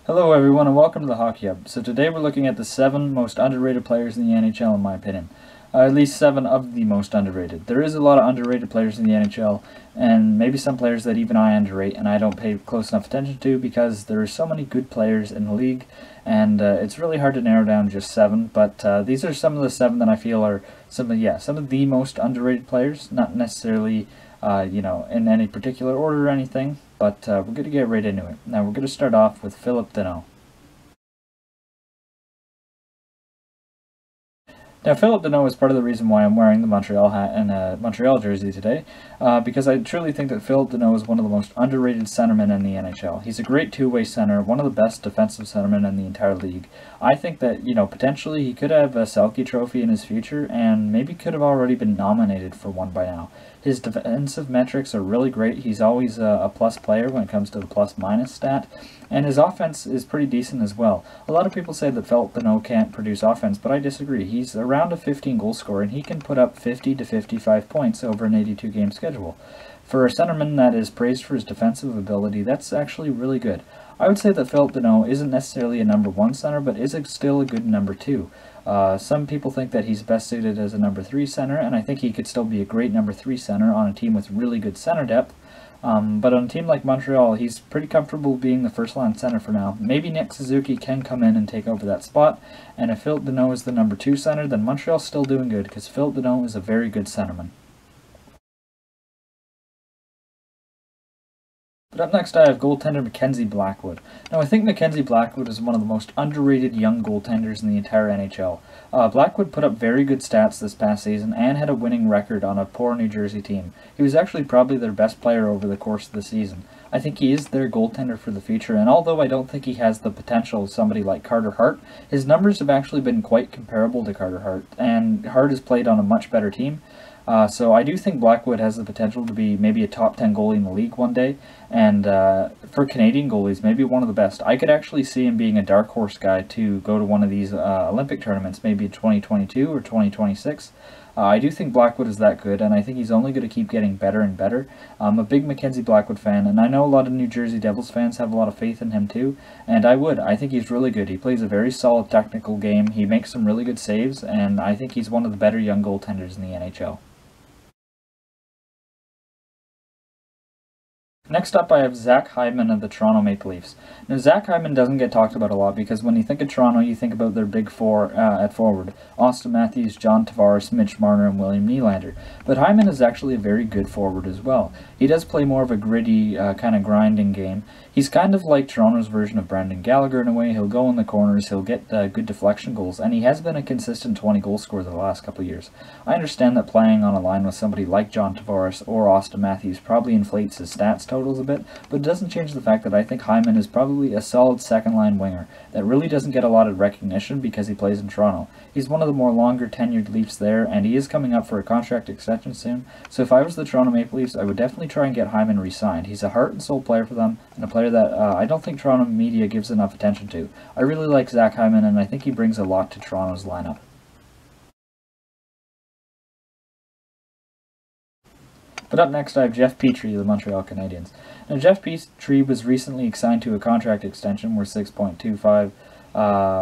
Hello everyone and welcome to the Hockey Hub. So today we're looking at the 7 most underrated players in the NHL in my opinion. At least 7 of the most underrated. There is a lot of underrated players in the NHL and maybe some players that even I underrate and I don't pay close enough attention to because there are so many good players in the league and it's really hard to narrow down just 7, but these are some of the 7 that I feel are some of the most underrated players, not necessarily in any particular order or anything, but we're going to get right into it. Now we're going to start off with Phillip Danault. Now, Phillip Danault is part of the reason why I'm wearing the Montreal hat and a Montreal jersey today, because I truly think that Phillip Danault is one of the most underrated centermen in the NHL. He's a great two-way center, one of the best defensive centermen in the entire league. I think that, potentially he could have a Selke trophy in his future, and maybe could have already been nominated for one by now. His defensive metrics are really great. He's always a plus player when it comes to the plus-minus stat, and his offense is pretty decent as well. A lot of people say that Phillip Danault can't produce offense, but I disagree. He's around a 15-goal scorer, and he can put up 50 to 55 points over an 82-game schedule. For a centerman that is praised for his defensive ability, that's actually really good. I would say that Phillip Danault isn't necessarily a number 1 center, but is still a good number 2. Some people think that he's best suited as a number 3 center, and I think he could still be a great number 3 center on a team with really good center depth. But on a team like Montreal, he's pretty comfortable being the first-line center for now. Maybe Nick Suzuki can come in and take over that spot, and if Phillip Danault is the number 2 center, then Montreal's still doing good, because Phillip Danault is a very good centerman. But up next I have goaltender Mackenzie Blackwood. Now I think Mackenzie Blackwood is one of the most underrated young goaltenders in the entire NHL. Blackwood put up very good stats this past season and had a winning record on a poor New Jersey team. He was actually probably their best player over the course of the season. I think he is their goaltender for the future, and although I don't think he has the potential of somebody like Carter Hart, his numbers have actually been quite comparable to Carter Hart, and Hart has played on a much better team. So I do think Blackwood has the potential to be maybe a top 10 goalie in the league one day, and for Canadian goalies, maybe one of the best. I could actually see him being a dark horse guy to go to one of these Olympic tournaments, maybe 2022 or 2026. I do think Blackwood is that good, and I think he's only going to keep getting better and better. I'm a big Mackenzie Blackwood fan, and I know a lot of New Jersey Devils fans have a lot of faith in him too, and I would. I think he's really good. He plays a very solid technical game, he makes some really good saves, and I think he's one of the better young goaltenders in the NHL. Next up, I have Zach Hyman of the Toronto Maple Leafs. Now, Zach Hyman doesn't get talked about a lot because when you think of Toronto, you think about their big four at forward. Austin Matthews, John Tavares, Mitch Marner, and William Nylander. But Hyman is actually a very good forward as well. He does play more of a gritty, kind of grinding game. He's kind of like Toronto's version of Brendan Gallagher in a way. He'll go in the corners, he'll get good deflection goals, and he has been a consistent 20-goal scorer the last couple of years. I understand that playing on a line with somebody like John Tavares or Austin Matthews probably inflates his stats totals a bit, but it doesn't change the fact that I think Hyman is probably a solid second-line winger that really doesn't get a lot of recognition because he plays in Toronto. He's one of the more longer tenured Leafs there, and he is coming up for a contract extension soon, so if I was the Toronto Maple Leafs, I would definitely try and get Hyman re-signed. He's a heart and soul player for them, and a player that I don't think Toronto media gives enough attention to. I really like Zach Hyman, and I think he brings a lot to Toronto's lineup. But up next I have Jeff Petry of the Montreal Canadiens. Now Jeff Petry was recently signed to a contract extension worth $6.25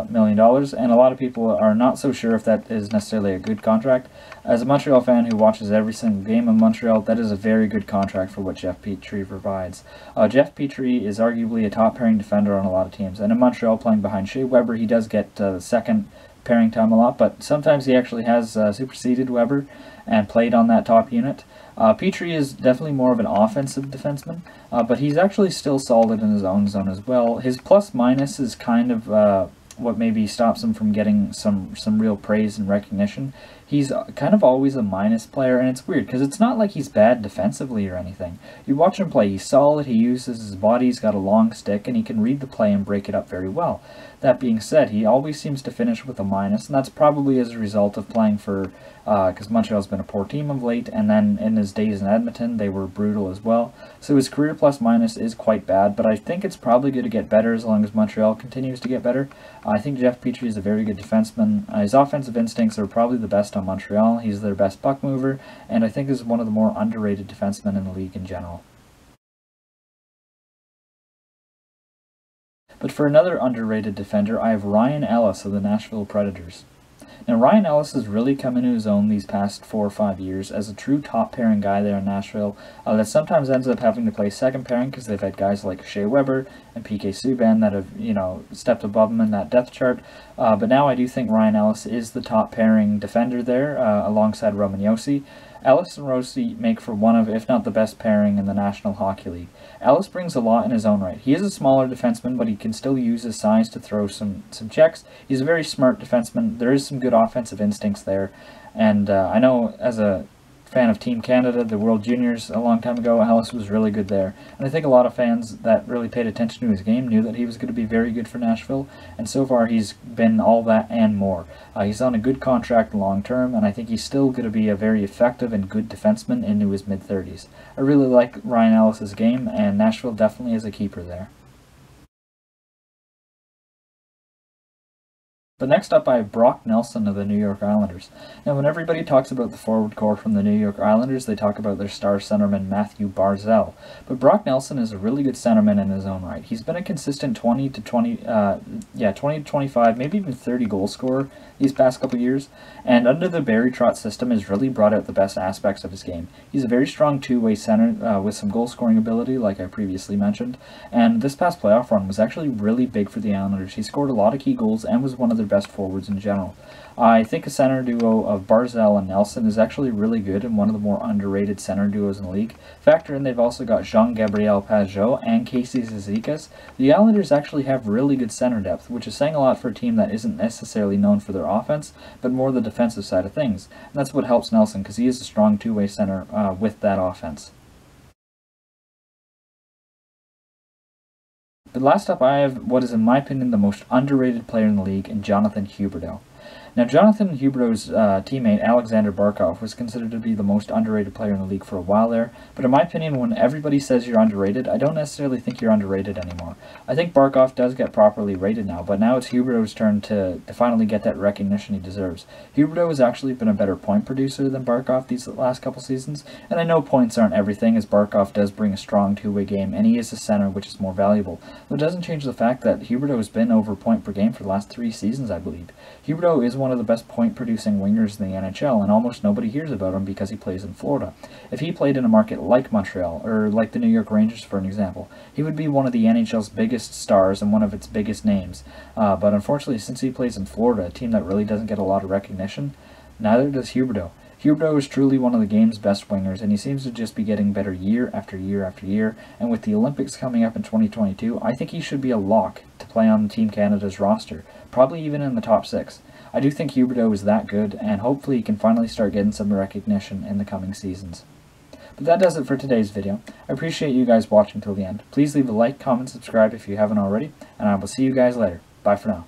million, and a lot of people are not so sure if that is necessarily a good contract. As a Montreal fan who watches every single game of Montreal, that is a very good contract for what Jeff Petry provides. Jeff Petry is arguably a top pairing defender on a lot of teams, and in Montreal playing behind Shea Weber, he does get the second pairing time a lot, but sometimes he actually has superseded Weber and played on that top unit. Petry is definitely more of an offensive defenseman, but he's actually still solid in his own zone as well. His plus-minus is kind of what maybe stops him from getting some real praise and recognition. He's kind of always a minus player, and it's weird because it's not like he's bad defensively or anything. You watch him play, he's solid, he uses his body, he's got a long stick, and he can read the play and break it up very well. That being said, he always seems to finish with a minus, and that's probably as a result of playing for, because Montreal's been a poor team of late, and then in his days in Edmonton, they were brutal as well. So his career plus-minus is quite bad, but I think it's probably going to get better as long as Montreal continues to get better. I think Jeff Petry is a very good defenseman. His offensive instincts are probably the best on Montreal. He's their best puck mover, and I think is one of the more underrated defensemen in the league in general. But for another underrated defender, I have Ryan Ellis of the Nashville Predators. Now, Ryan Ellis has really come into his own these past 4 or 5 years as a true top-pairing guy there in Nashville that sometimes ends up having to play second pairing because they've had guys like Shea Weber and PK Subban that have, stepped above him in that depth chart. But now I do think Ryan Ellis is the top-pairing defender there alongside Roman Josi. Ellis and Josi make for one of, if not the best pairing in the National Hockey League. Ellis brings a lot in his own right. He is a smaller defenseman, but he can still use his size to throw some checks. He's a very smart defenseman. There is some good offensive instincts there. And I know as a fan of Team Canada, the World Juniors a long time ago, Ellis was really good there. And I think a lot of fans that really paid attention to his game knew that he was going to be very good for Nashville. And so far he's been all that and more. He's on a good contract long term, and I think he's still going to be a very effective and good defenseman into his mid-30s. I really like Ryan Ellis' game, and Nashville definitely is a keeper there. But next up, I have Brock Nelson of the New York Islanders. Now, when everybody talks about the forward core from the New York Islanders, they talk about their star centerman, Matthew Barzal. But Brock Nelson is a really good centerman in his own right. He's been a consistent 20 to 25, maybe even 30 goal scorer these past couple years. And under the Barry Trotz system, has really brought out the best aspects of his game. He's a very strong two-way center with some goal-scoring ability, like I previously mentioned. And this past playoff run was actually really big for the Islanders. He scored a lot of key goals and was one of their best forwards in general. I think a center duo of Barzal and Nelson is actually really good and one of the more underrated center duos in the league. Factor in they've also got Jean-Gabriel Pageau and Casey Cizikas. The Islanders actually have really good center depth, which is saying a lot for a team that isn't necessarily known for their offense, but more the defensive side of things. And that's what helps Nelson, because he is a strong two-way center with that offense. But last up, I have what is, in my opinion, the most underrated player in the league, in Jonathan Huberdeau. Now, Jonathan Huberdeau's teammate, Alexander Barkov, was considered to be the most underrated player in the league for a while there, but in my opinion, when everybody says you're underrated, I don't necessarily think you're underrated anymore. I think Barkov does get properly rated now, but now it's Huberdeau's turn to finally get that recognition he deserves. Huberdeau has actually been a better point producer than Barkov these last couple seasons, and I know points aren't everything, as Barkov does bring a strong two-way game, and he is a center, which is more valuable. But it doesn't change the fact that Huberdeau has been over point per game for the last 3 seasons, I believe. Huberdeau is one of the best point-producing wingers in the NHL, and almost nobody hears about him because he plays in Florida. If he played in a market like Montreal, or like the New York Rangers for an example, he would be one of the NHL's biggest stars and one of its biggest names. But unfortunately, since he plays in Florida, a team that really doesn't get a lot of recognition, neither does Huberdeau. Huberdeau is truly one of the game's best wingers, and he seems to just be getting better year after year after year, and with the Olympics coming up in 2022, I think he should be a lock to play on Team Canada's roster, probably even in the top 6. I do think Huberdeau is that good, and hopefully he can finally start getting some recognition in the coming seasons. But that does it for today's video. I appreciate you guys watching till the end. Please leave a like, comment, subscribe if you haven't already, and I will see you guys later. Bye for now.